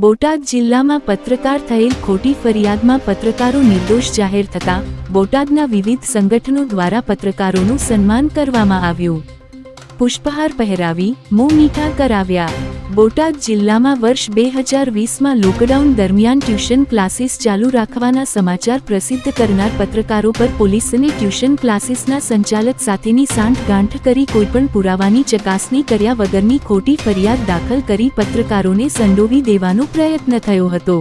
બોટાદ જિલ્લામાં પત્રકાર થયેલ ખોટી ફરિયાદમાં પત્રકારો નિર્દોષ જાહેર થતા બોટાદના વિવિધ સંગઠનો દ્વારા પત્રકારોનું સન્માન કરવામાં આવ્યું. પુષ્પહાર પહેરાવી મોં મીઠા કરાવ્યા. બોટાદ જિલ્લામાં વર્ષ 2020માં લોકડાઉન દરમિયાન ટ્યુશન ક્લાસીસ ચાલુ રાખવાના સમાચાર પ્રસિદ્ધ કરનાર પત્રકારો પર પોલીસ અને ટ્યુશન ક્લાસીસના સંચાલક સાથેની સાંઠગાંઠ કરી કોઈપણ પુરાવાની ચકાસણી કર્યા વગરની ખોટી ફરિયાદ દાખલ કરી પત્રકારોને સંડોવી દેવાનો પ્રયત્ન થયો હતો.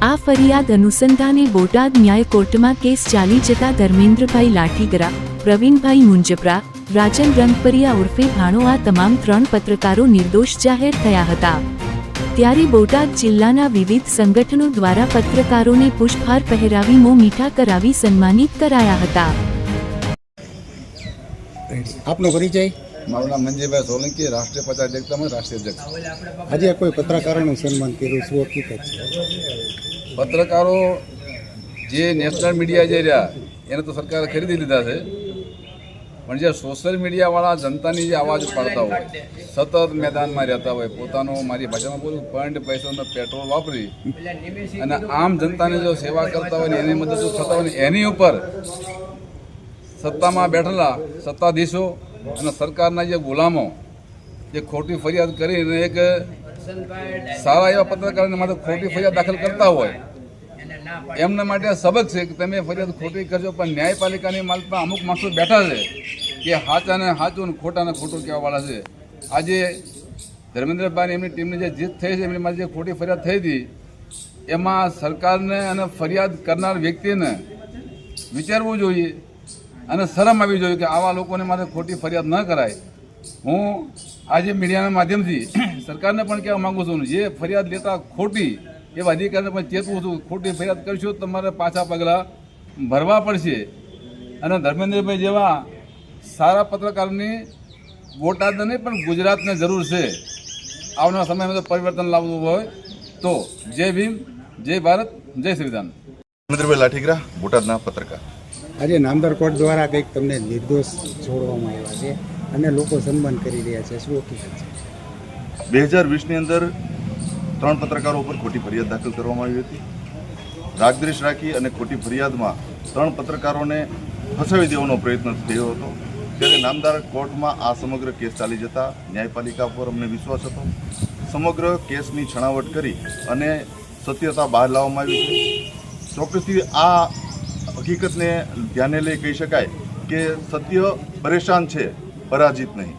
આ ફરિયાદ અનુસંધાને બોટાદ ન્યાય કોર્ટમાં કેસ ચાલી જતા ધર્મેન્દ્રભાઈ લાઠીગરા, પ્રવીણભાઈ મુંજપરા, રાજન રંગપરિયા ઉર્ફે ભાણો આ તમામ 3 પત્રકારો નિર્દોષ જાહેર થયા હતા. ત્યારે બોટાદ જિલ્લાના વિવિધ સંગઠનો દ્વારા પત્રકારોને પુષ્પહાર પહેરાવી મોં મીઠા કરાવી સન્માનિત કરાયા હતા. આપનો પરિચય? મારું નામ મંજીભાઈ સોલંકી, રાષ્ટ્રીય પત્રકાર એકતામાં રાષ્ટ્રીય અધ્યક્ષ. આજે કોઈ પત્રકારોનું સન્માન કર્યું, શું હકીકત છે? પત્રકારો જે નેશનલ મીડિયા જે રહ્યા એને તો સરકારે ખરીદી લીધા છે, પણ જે સોશિયલ મીડિયાવાળા જનતાની જે અવાજ પાડતા હોય, સતત મેદાનમાં રહેતા હોય, પોતાનો મારી ભાષામાં બોલું પોઈન્ટ પૈસાનો પેટ્રોલ વાપરી અને આમ જનતાની જો સેવા કરતા હોય ને એની મદદ થતા હોય ને એની ઉપર સત્તામાં બેઠેલા સત્તાધીશો અને સરકારના જે ગુલામો જે ખોટી ફરિયાદ કરીને એક સારા એવા પત્રકારોને માટે ખોટી ફરિયાદ દાખલ કરતા હોય એમના માટે સબક છે કે તમે ફરિયાદ ખોટી કરજો, પણ ન્યાયપાલિકાની માલમાં અમુક માણસો બેઠા છે કે સાચાને સાચું અને ખોટાને ખોટું કહેવાવાળા છે. આજે ધર્મેન્દ્રભાઈ એમની ટીમની જે જીત થઈ છે, એમની માટે જે ખોટી ફરિયાદ થઈ હતી એમાં સરકારને અને ફરિયાદ કરનાર વ્યક્તિને વિચારવું જોઈએ અને શરમ આવવી જોઈએ કે આવા લોકોને માટે ખોટી ફરિયાદ ન કરાય. હું આજે મીડિયાના માધ્યમથી સરકારને પણ કહેવા માગું છું, જે ફરિયાદ લેતા ખોટી એવા અધિકારીને પણ ચેતવું છું, ખોટી ફરિયાદ કરશો તમારે પાછા પગલાં ભરવા પડશે. અને ધર્મેન્દ્રભાઈ જેવા સારા પત્રકારની બોટાદને નહીં પણ ગુજરાતને જરૂર છે. આવનારા સમયમાં જો પરિવર્તન લાવવું હોય તો જય ભીમ, જય ભારત, જય સંવિધાન. ધર્મેન્દ્રભાઈ લાઠીગરા, બોટાદના પત્રકાર. આજે નામદાર કોર્ટ દ્વારા કંઈક તમને નિર્દોષ છોડવામાં આવ્યા છે અને લોકો સન્માન કરી રહ્યા છે, શું હકીકત છે? 2020ની અંદર 3 પત્રકારો ઉપર ખોટી ફરિયાદ દાખલ કરવામાં આવી હતી. રાગદ્વેષ રાખી અને ખોટી ફરિયાદમાં 3 પત્રકારોને ફસાવી દેવાનો પ્રયત્ન થયો હતો. ત્યારે નામદાર કોર્ટમાં આ સમગ્ર કેસ ચાલી જતા ન્યાયપાલિકા પર અમને વિશ્વાસ હતો. સમગ્ર કેસની છણાવટ કરી અને સત્યતા બહાર લાવવામાં આવી છે. ચોક્કસથી આ હકીકતને ધ્યાને લઈ કહી શકાય કે સત્ય પરેશાન છે, પરાજિત નહીં.